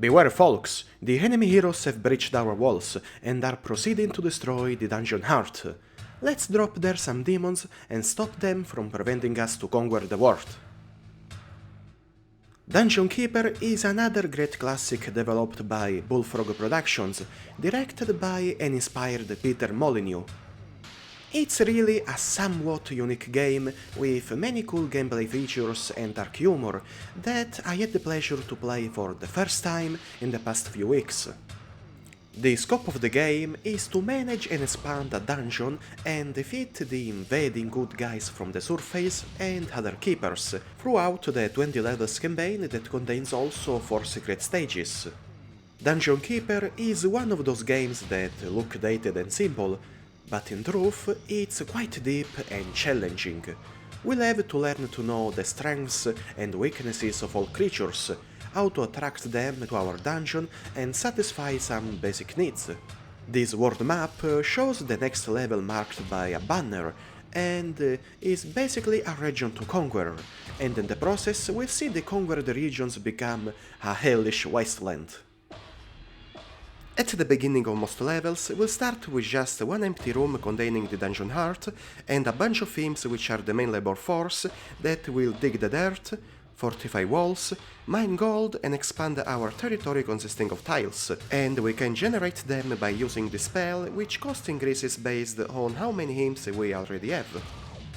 Beware folks, the enemy heroes have breached our walls and are proceeding to destroy the dungeon heart. Let's drop there some demons and stop them from preventing us to conquer the world. Dungeon Keeper is another great classic developed by Bullfrog Productions, directed by and inspired Peter Molyneux. It's really a somewhat unique game with many cool gameplay features and dark humor that I had the pleasure to play for the first time in the past few weeks. The scope of the game is to manage and expand a dungeon and defeat the invading good guys from the surface and other keepers throughout the 20 levels campaign that contains also 4 secret stages. Dungeon Keeper is one of those games that look dated and simple, but in truth it's quite deep and challenging. We'll have to learn to know the strengths and weaknesses of all creatures, how to attract them to our dungeon and satisfy some basic needs. This world map shows the next level marked by a banner and is basically a region to conquer, and in the process we'll see the conquered regions become a hellish wasteland. At the beginning of most levels, we'll start with just one empty room containing the dungeon heart and a bunch of imps which are the main labor force that will dig the dirt, fortify walls, mine gold and expand our territory consisting of tiles, and we can generate them by using the spell, which cost increases based on how many imps we already have.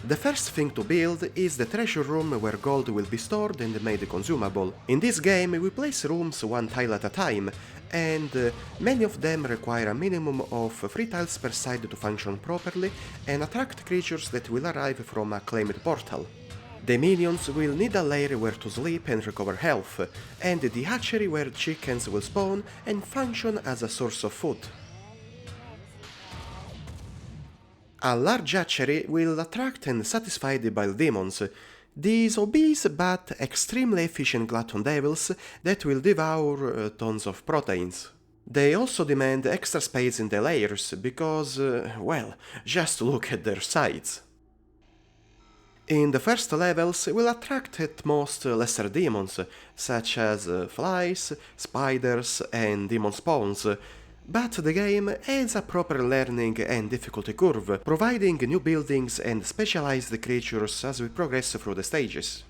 The first thing to build is the treasure room where gold will be stored and made consumable. In this game we place rooms one tile at a time, and many of them require a minimum of 3 tiles per side to function properly and attract creatures that will arrive from a claimed portal. The minions will need a lair where to sleep and recover health, and the hatchery where chickens will spawn and function as a source of food. A large hatchery will attract and satisfy the bile demons, these obese but extremely efficient glutton devils that will devour tons of proteins. They also demand extra space in the lairs because, well, just look at their size. In the first levels we'll attract at most lesser demons, such as flies, spiders and demon spawns, but the game adds a proper learning and difficulty curve, providing new buildings and specialized creatures as we progress through the stages.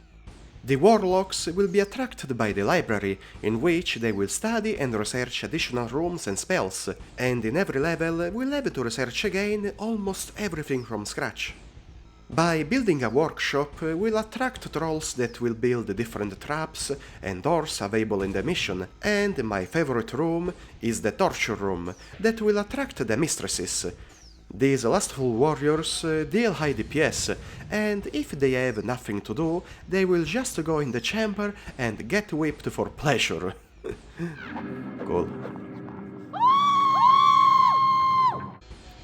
The warlocks will be attracted by the library, in which they will study and research additional rooms and spells, and in every level we'll have to research again almost everything from scratch. By building a workshop, we'll attract trolls that will build different traps and doors available in the mission, and my favorite room is the torture room, that will attract the mistresses. These lustful warriors deal high DPS, and if they have nothing to do, they will just go in the chamber and get whipped for pleasure. Cool.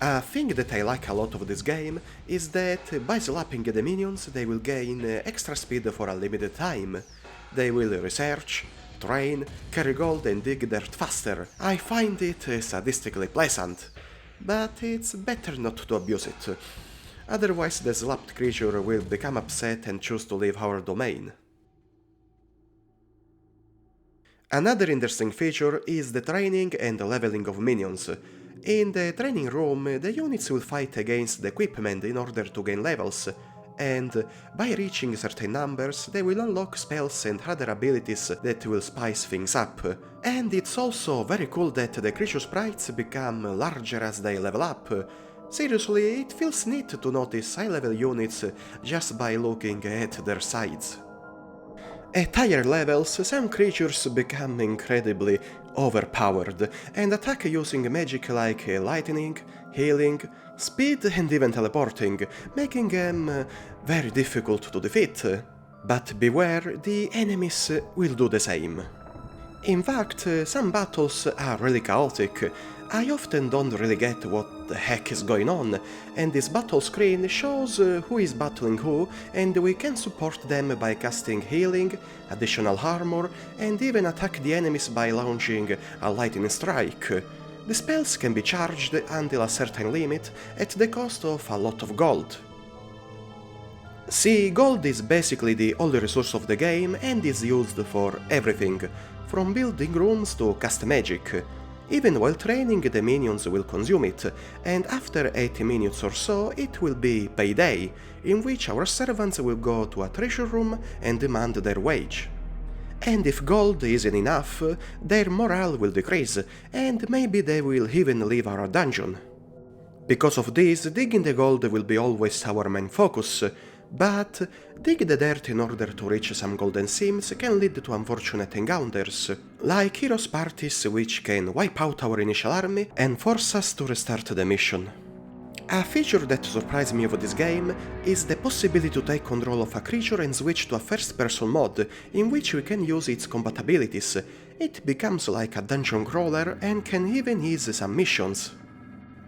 A thing that I like a lot of this game is that by slapping the minions they will gain extra speed for a limited time. They will research, train, carry gold and dig dirt faster. I find it sadistically pleasant, but it's better not to abuse it. Otherwise the slapped creature will become upset and choose to leave our domain. Another interesting feature is the training and leveling of minions. In the training room, the units will fight against the equipment in order to gain levels, and by reaching certain numbers they will unlock spells and other abilities that will spice things up. And it's also very cool that the creature sprites become larger as they level up. Seriously, it feels neat to notice high-level units just by looking at their sides. At higher levels, some creatures become incredibly overpowered and attack using magic like lightning, healing, speed and even teleporting, making them very difficult to defeat. But beware, the enemies will do the same. In fact, some battles are really chaotic. I often don't really get what the heck is going on, and this battle screen shows who is battling who, and we can support them by casting healing, additional armor, and even attack the enemies by launching a lightning strike. The spells can be charged until a certain limit at the cost of a lot of gold. See, gold is basically the only resource of the game and is used for everything. from building rooms to cast magic. Even while training, the minions will consume it, and after 80 minutes or so it will be payday, in which our servants will go to a treasure room and demand their wage. And if gold isn't enough, their morale will decrease, and maybe they will even leave our dungeon. Because of this, digging the gold will be always our main focus, but dig the dirt in order to reach some golden seams can lead to unfortunate encounters, like heroes parties which can wipe out our initial army and force us to restart the mission. A feature that surprised me of this game is the possibility to take control of a creature and switch to a first-person mode, in which we can use its combat abilities. It becomes like a dungeon crawler and can even ease some missions.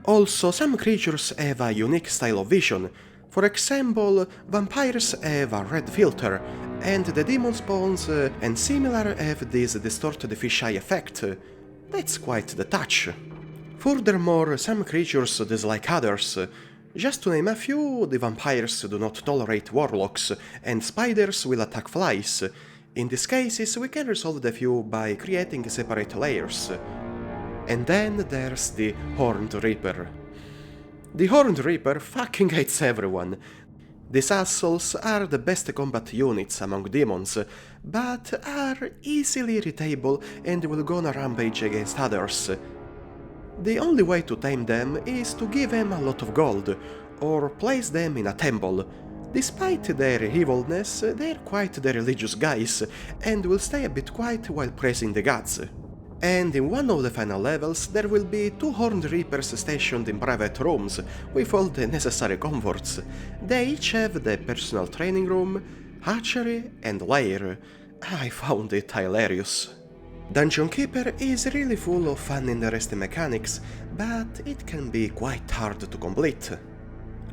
Also, some creatures have a unique style of vision. For example, vampires have a red filter, and the demon spawns and similar have this distorted fisheye effect. That's quite the touch. Furthermore, some creatures dislike others. Just to name a few, the vampires do not tolerate warlocks, and spiders will attack flies. In these cases, we can resolve the few by creating separate layers. And then there's the Horned Reaper. The Horned Reaper fucking hates everyone. These assholes are the best combat units among demons, but are easily irritable and will go on a rampage against others. The only way to tame them is to give them a lot of gold, or place them in a temple. Despite their evilness, they're quite the religious guys, and will stay a bit quiet while praising the gods. And in one of the final levels there will be 2 Horned Reapers stationed in private rooms, with all the necessary comforts. They each have the personal training room, hatchery and lair. I found it hilarious. Dungeon Keeper is really full of fun and interesting mechanics, but it can be quite hard to complete.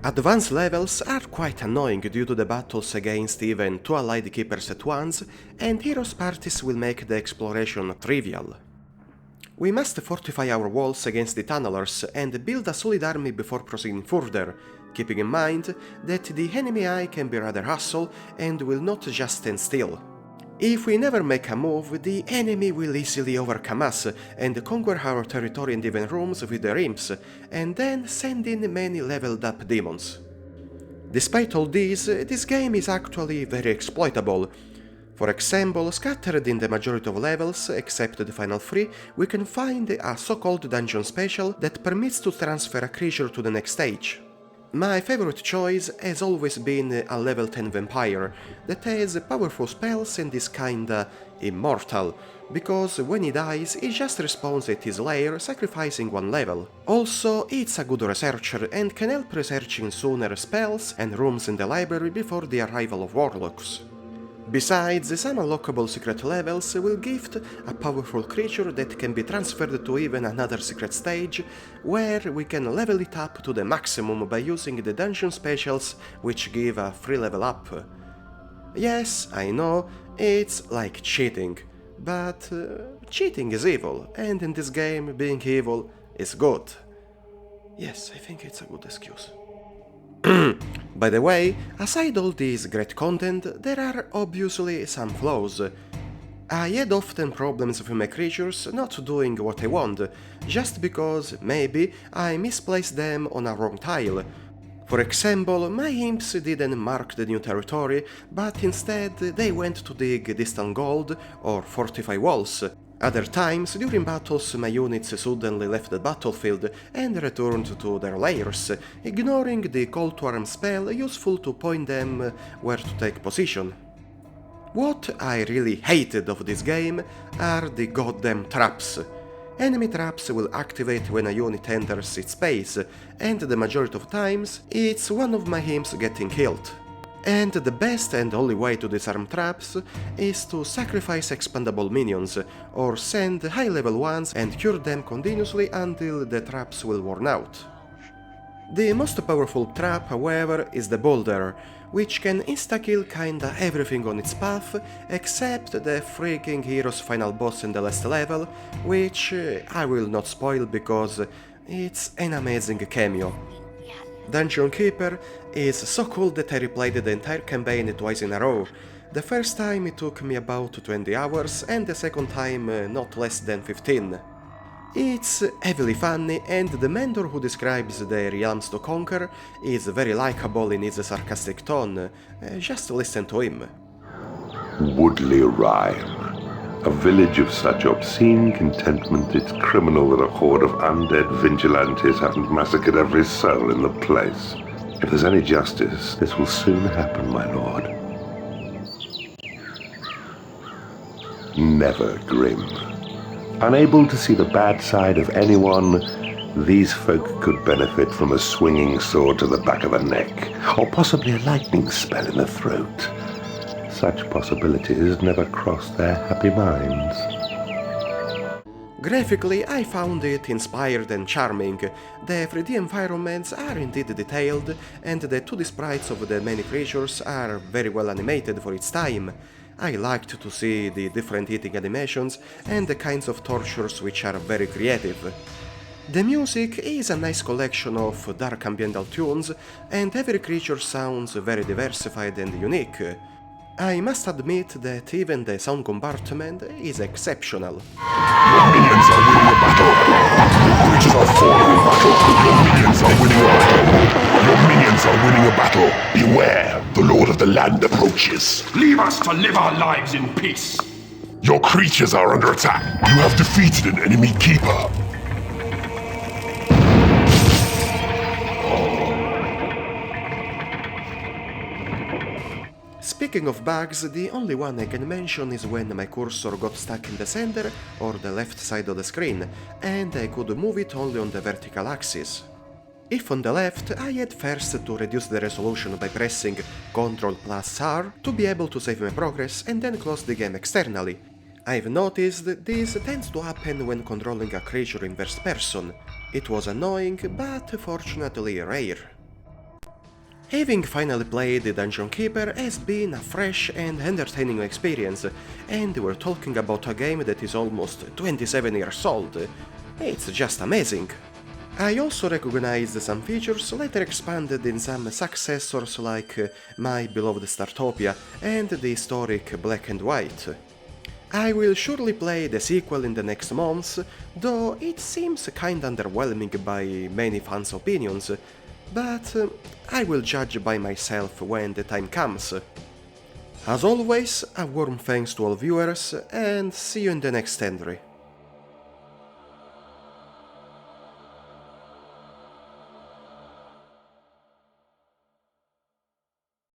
Advanced levels are quite annoying due to the battles against even 2 allied keepers at once, and heroes parties will make the exploration trivial. We must fortify our walls against the tunnelers and build a solid army before proceeding further, keeping in mind that the enemy eye can be rather hostile and will not just stand still. If we never make a move, the enemy will easily overcome us and conquer our territory and even rooms with their imps, and then send in many leveled up demons. Despite all this game is actually very exploitable. For example, scattered in the majority of levels, except the final 3, we can find a so-called dungeon special that permits to transfer a creature to the next stage. My favorite choice has always been a level 10 vampire that has powerful spells and is kinda immortal, because when he dies he just respawns at his lair, sacrificing 1 level. Also, it's a good researcher and can help researching sooner spells and rooms in the library before the arrival of warlocks. Besides, some unlockable secret levels will gift a powerful creature that can be transferred to even another secret stage, where we can level it up to the maximum by using the dungeon specials, which give a free level up. Yes, I know, it's like cheating, but cheating is evil, and in this game being evil is good. Yes, I think it's a good excuse. By the way, aside all this great content, there are obviously some flaws. I had often problems with my creatures not doing what I want, just because, maybe, I misplaced them on a wrong tile. For example, my imps didn't mark the new territory, but instead they went to dig distant gold or fortify walls. Other times, during battles, my units suddenly left the battlefield and returned to their lairs, ignoring the call to arm spell useful to point them where to take position. What I really hated of this game are the goddamn traps. Enemy traps will activate when a unit enters its base, and the majority of times, it's one of my imps getting killed. And the best and only way to disarm traps is to sacrifice expendable minions, or send high-level ones and cure them continuously until the traps will worn out. The most powerful trap, however, is the boulder, which can insta-kill kinda everything on its path, except the freaking hero's final boss in the last level, which I will not spoil because it's an amazing cameo. Dungeon Keeper is so cool that I replayed the entire campaign twice in a row, The first time it took me about 20 hours and the second time not less than 15. It's heavily funny and the mentor who describes the realms to conquer is very likable in his sarcastic tone. Just listen to him. Woodley Rhyme. A village of such obscene contentment it's criminal that a horde of undead vigilantes haven't massacred every soul in the place. If there's any justice, this will soon happen, my lord. Never grim. Unable to see the bad side of anyone, these folk could benefit from a swinging sword to the back of the neck, or possibly a lightning spell in the throat. Such possibilities never crossed their happy minds. Graphically, I found it inspired and charming. The 3D environments are indeed detailed, and the 2D sprites of the many creatures are very well animated for its time. I liked to see the different eating animations and the kinds of tortures which are very creative. The music is a nice collection of dark ambiental tunes, and every creature sounds very diversified and unique. I must admit that even the sound compartment is exceptional. Your minions are winning a battle. Your creatures are falling in battle. Your minions are winning a battle. Your minions are winning a battle. Beware, the Lord of the Land approaches. Leave us to live our lives in peace. Your creatures are under attack. You have defeated an enemy keeper. Speaking of bugs, the only one I can mention is when my cursor got stuck in the center or the left side of the screen, and I could move it only on the vertical axis. If on the left, I had first to reduce the resolution by pressing Ctrl+R to be able to save my progress and then close the game externally. I've noticed this tends to happen when controlling a creature in first person. It was annoying, but fortunately rare. Having finally played the Dungeon Keeper has been a fresh and entertaining experience, and we're talking about a game that is almost 27 years old. It's just amazing. I also recognized some features later expanded in some successors like My Beloved Startopia and the historic Black and White. I will surely play the sequel in the next months, though it seems kinda underwhelming by many fans' opinions, but I will judge by myself when the time comes. As always, a warm thanks to all viewers, and see you in the next entry.